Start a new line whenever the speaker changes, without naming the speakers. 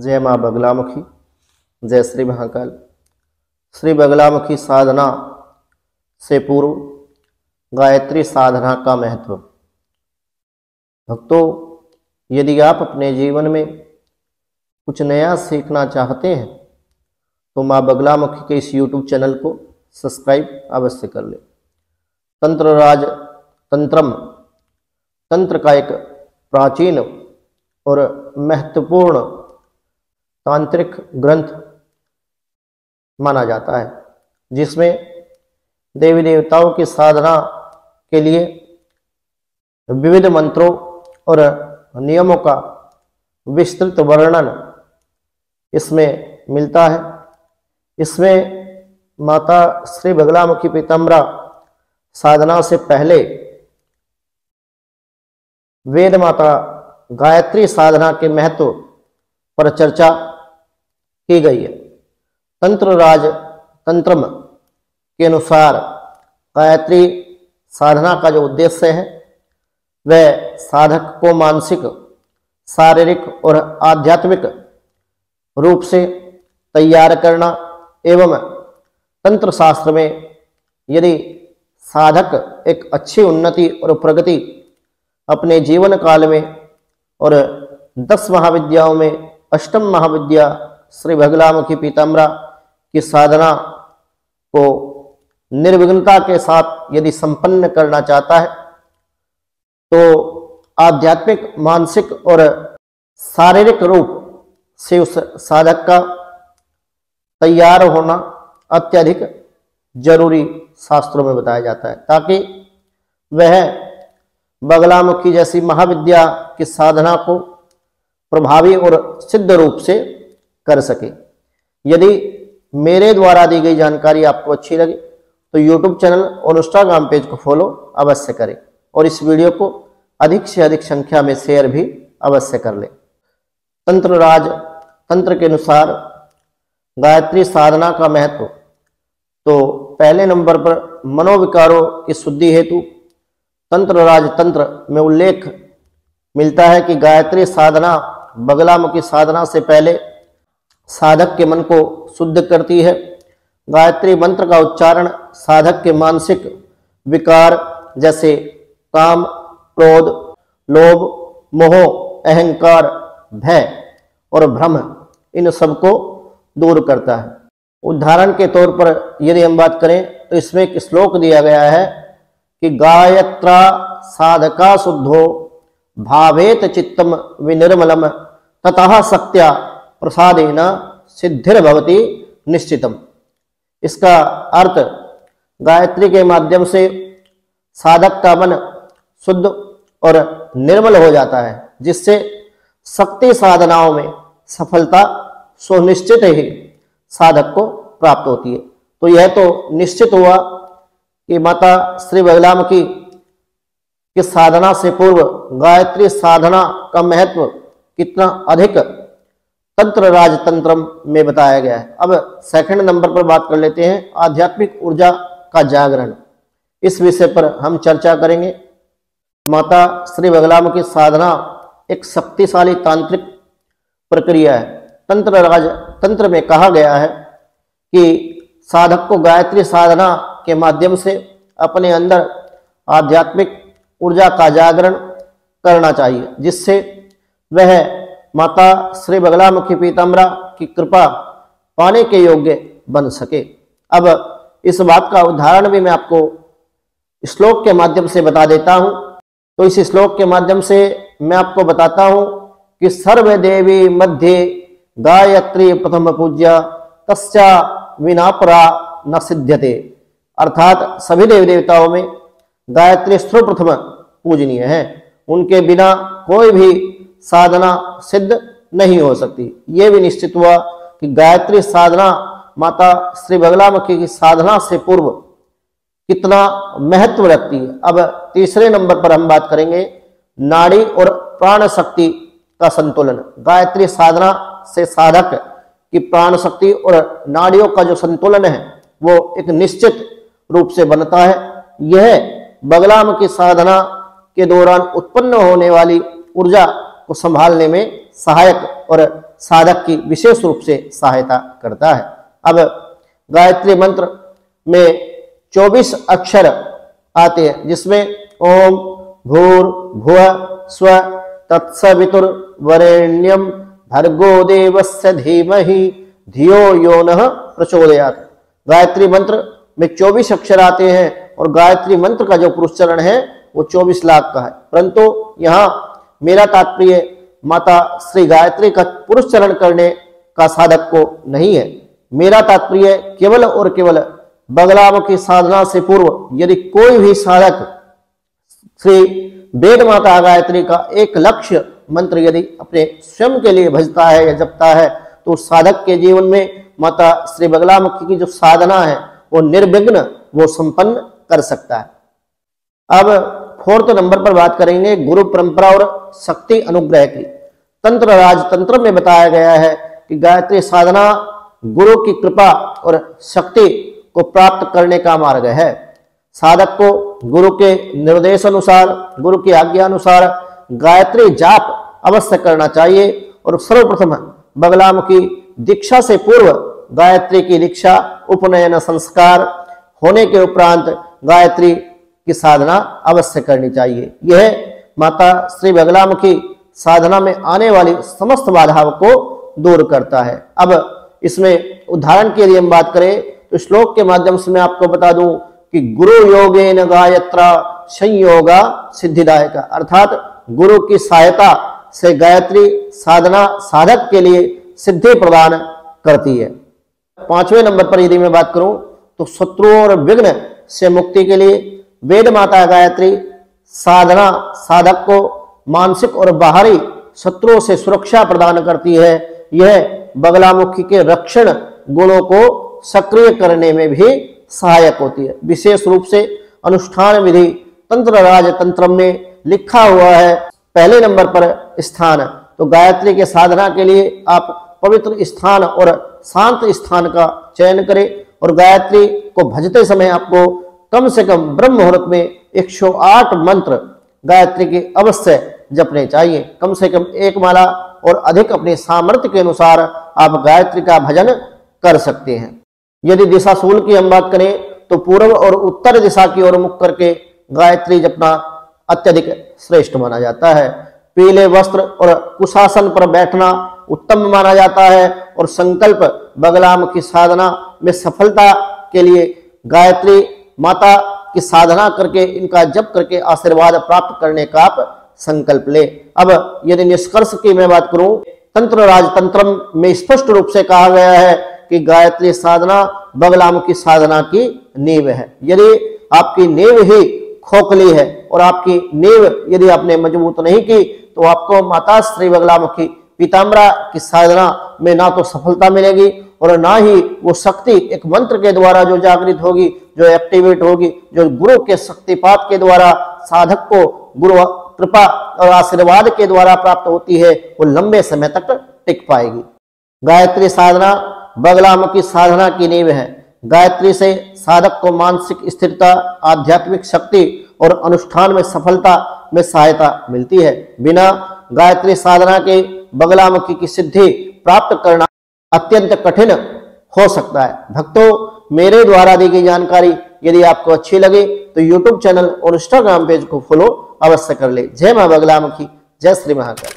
जय माँ बगलामुखी, जय श्री महाकाल। श्री बगलामुखी साधना से पूर्व गायत्री साधना का महत्व। भक्तों, यदि आप अपने जीवन में कुछ नया सीखना चाहते हैं तो माँ बगलामुखी के इस YouTube चैनल को सब्सक्राइब अवश्य कर लें। तंत्रराज तंत्रम, तंत्र का एक प्राचीन और महत्वपूर्ण तांत्रिक ग्रंथ माना जाता है, जिसमें देवी देवताओं की साधना के लिए विविध मंत्रों और नियमों का विस्तृत वर्णन इसमें मिलता है। इसमें माता श्री बगलामुखी पीताम्बरा साधना से पहले वेद माता गायत्री साधना के महत्व पर चर्चा की गई है। तंत्रराज तंत्रम के अनुसार गायत्री साधना का जो उद्देश्य है वह साधक को मानसिक, शारीरिक और आध्यात्मिक रूप से तैयार करना एवं तंत्र शास्त्र में यदि साधक एक अच्छी उन्नति और प्रगति अपने जीवन काल में और 10 महाविद्याओं में अष्टम महाविद्या श्री बगलामुखी पीताम्बरा की साधना को निर्विघ्नता के साथ यदि संपन्न करना चाहता है तो आध्यात्मिक, मानसिक और शारीरिक रूप से उस साधक का तैयार होना अत्यधिक जरूरी शास्त्रों में बताया जाता है, ताकि वह बगलामुखी जैसी महाविद्या की साधना को प्रभावी और सिद्ध रूप से कर सके। यदि मेरे द्वारा दी गई जानकारी आपको अच्छी लगे तो YouTube चैनल और इंस्टाग्राम पेज को फॉलो अवश्य करें और इस वीडियो को अधिक से अधिक संख्या में शेयर भी अवश्य कर लें। तंत्रराज तंत्र के अनुसार गायत्री साधना का महत्व। तो पहले नंबर पर मनोविकारों की शुद्धि हेतु तंत्रराज तंत्र में उल्लेख मिलता है कि गायत्री साधना बगलामुखी साधना से पहले साधक के मन को शुद्ध करती है। गायत्री मंत्र का उच्चारण साधक के मानसिक विकार जैसे काम, क्रोध, लोभ, मोह, अहंकार, भय और भ्रम, इन सबको दूर करता है। उदाहरण के तौर पर यदि हम बात करें तो इसमें एक श्लोक दिया गया है कि गायत्रा साधका शुद्धो भावेत चित्तम विनिर्मलम ततः शक्त्या प्रसादेन सिद्धिर्भवति निश्चितम। इसका अर्थ गायत्री के माध्यम से साधक का मन शुद्ध और निर्मल हो जाता है, जिससे शक्ति साधनाओं में सफलता सुनिश्चित ही साधक को प्राप्त होती है। तो यह तो निश्चित हुआ कि माता श्री बगलामुखी की साधना से पूर्व गायत्री साधना का महत्व कितना अधिक तंत्रराज तंत्रम में बताया गया है। अब सेकंड नंबर पर बात कर लेते हैं, आध्यात्मिक ऊर्जा का जागरण। इस विषय पर हम चर्चा करेंगे। माता श्री बगलामुखी साधना एक शक्तिशाली तांत्रिक प्रक्रिया है। तंत्रराज तंत्र में कहा गया है कि साधक को गायत्री साधना के माध्यम से अपने अंदर आध्यात्मिक ऊर्जा का जागरण करना चाहिए, जिससे वह माता श्री बगलामुखी पीताम्बरा की कृपा पाने के योग्य बन सके। अब इस बात का उदाहरण भी मैं आपको श्लोक के माध्यम से बता देता हूं। तो इस श्लोक के माध्यम से मैं आपको बताता हूं कि सर्व देवी मध्ये गायत्री प्रथम पूज्या तस्या विना परा न सिद्ध्यते। अर्थात सभी देवी देवताओं में गायत्री सर्वप्रथम पूजनीय है, उनके बिना कोई भी साधना सिद्ध नहीं हो सकती। यह भी निश्चित हुआ कि गायत्री साधना माता श्री बगलामुखी की साधना से पूर्व कितना महत्व रखती है। अब तीसरे नंबर पर हम बात करेंगे नाड़ी और प्राण शक्ति का संतुलन। गायत्री साधना से साधक की प्राण शक्ति और नाड़ियों का जो संतुलन है वो एक निश्चित रूप से बनता है। यह बगलामुखी साधना के दौरान उत्पन्न होने वाली ऊर्जा को संभालने में सहायक और साधक की विशेष रूप से सहायता करता है। अब गायत्री मंत्र में 24 अक्षर आते हैं, जिसमें ओम भूर्भुवः स्वः तत्सवितुर्वरेण्यं भर्गो देवस्य धीमहि धियो यो नः प्रचोदयात्। गायत्री मंत्र में 24 अक्षर आते हैं और गायत्री मंत्र का जो पुरुषचरण है वो 24 लाख का है, परंतु यहाँ मेरा तात्पर्य माता श्री गायत्री का पुरुषचरण करने का साधक को नहीं है। मेरा तात्पर्य केवल और केवल बगलामुखी साधना से पूर्व यदि कोई भी साधक श्री वेद माता गायत्री का एक लक्ष्य मंत्र यदि अपने स्वयं के लिए भजता है या जपता है, तो साधक के जीवन में माता श्री बगलामुखी की जो साधना है वो निर्विघ्न वो संपन्न कर सकता है। अब 4th नंबर पर बात करेंगे गुरु परंपरा और शक्ति अनुग्रह की। तंत्र राज तंत्र में बताया गया है कि गायत्री साधना गुरु की कृपा और शक्ति को प्राप्त करने का मार्ग है। साधक को गुरु के निर्देश अनुसार, गुरु की आज्ञा अनुसार गायत्री जाप अवश्य करना चाहिए और सर्वप्रथम बगलामुखी दीक्षा से पूर्व गायत्री की दीक्षा उपनयन संस्कार होने के उपरांत गायत्री की साधना अवश्य करनी चाहिए। यह माता श्री बगलामुखी साधना में आने वाली समस्त बाधाओं को दूर करता है। अब इसमें उदाहरण के लिए हम बात करें तो श्लोक के माध्यम से मैं आपको बता दूं कि गुरु योगेन गायत्रा संयोगा सिद्धिदायका, अर्थात गुरु की सहायता से गायत्री साधना साधक के लिए सिद्धि प्रदान करती है। 5वें नंबर पर यदि मैं बात करूं तो शत्रुओं और विघ्न से मुक्ति के लिए वेद माता गायत्री साधना साधक को मानसिक और बाहरी शत्रुओं से सुरक्षा प्रदान करती है। यह बगलामुखी के रक्षण गुणों को सक्रिय करने में भी सहायक होती है। विशेष रूप से अनुष्ठान विधि तंत्र राज तंत्र में लिखा हुआ है पहले नंबर पर स्थान, तो गायत्री के साधना के लिए आप पवित्र स्थान और शांत स्थान का चयन करें और गायत्री को भजते समय आपको कम से कम ब्रह्म मुहूर्त में 108 मंत्र गायत्री के अवश्य जपने चाहिए। कम से कम एक माला और अधिक अपने सामर्थ्य के अनुसार आप गायत्री का भजन कर सकते हैं। यदि दिशाशूल की हम बात करें तो पूर्व और उत्तर दिशा की ओर मुख करके गायत्री जपना अत्यधिक श्रेष्ठ माना जाता है। पीले वस्त्र और कुशासन पर बैठना उत्तम माना जाता है और संकल्प बगलामुखी साधना में सफलता के लिए गायत्री माता की साधना करके इनका जप करके आशीर्वाद प्राप्त करने का आप संकल्प ले। अब यदि निष्कर्ष की मैं बात करूं, तंत्र राज तंत्र में स्पष्ट रूप से कहा गया है कि गायत्री साधना बगलामुखी साधना की नींव है। यदि आपकी नींव ही खोखली है और आपकी नींव यदि आपने मजबूत नहीं की तो आपको माता श्री बगलामुखी पीताम्बरा की साधना में ना तो सफलता मिलेगी और ना ही वो शक्ति एक मंत्र के द्वारा जो जागृत होगी, जो एक्टिवेट होगी, जो गुरु के शक्तिपात के द्वारा साधक को गुरु कृपा और आशीर्वाद के द्वारा प्राप्त होती है, वो लंबे समय तक टिक पाएगी। गायत्री साधना बगलामुखी साधना की नींव है। गायत्री से साधक को मानसिक स्थिरता, आध्यात्मिक शक्ति और अनुष्ठान में सफलता में सहायता मिलती है। बिना गायत्री साधना के बगलामुखी की सिद्धि प्राप्त करना अत्यंत कठिन हो सकता है। भक्तों, मेरे द्वारा दी गई जानकारी यदि आपको अच्छी लगे तो YouTube चैनल और Instagram पेज को फॉलो अवश्य कर ले। जय मां बगलामुखी, जय श्री महाकाल।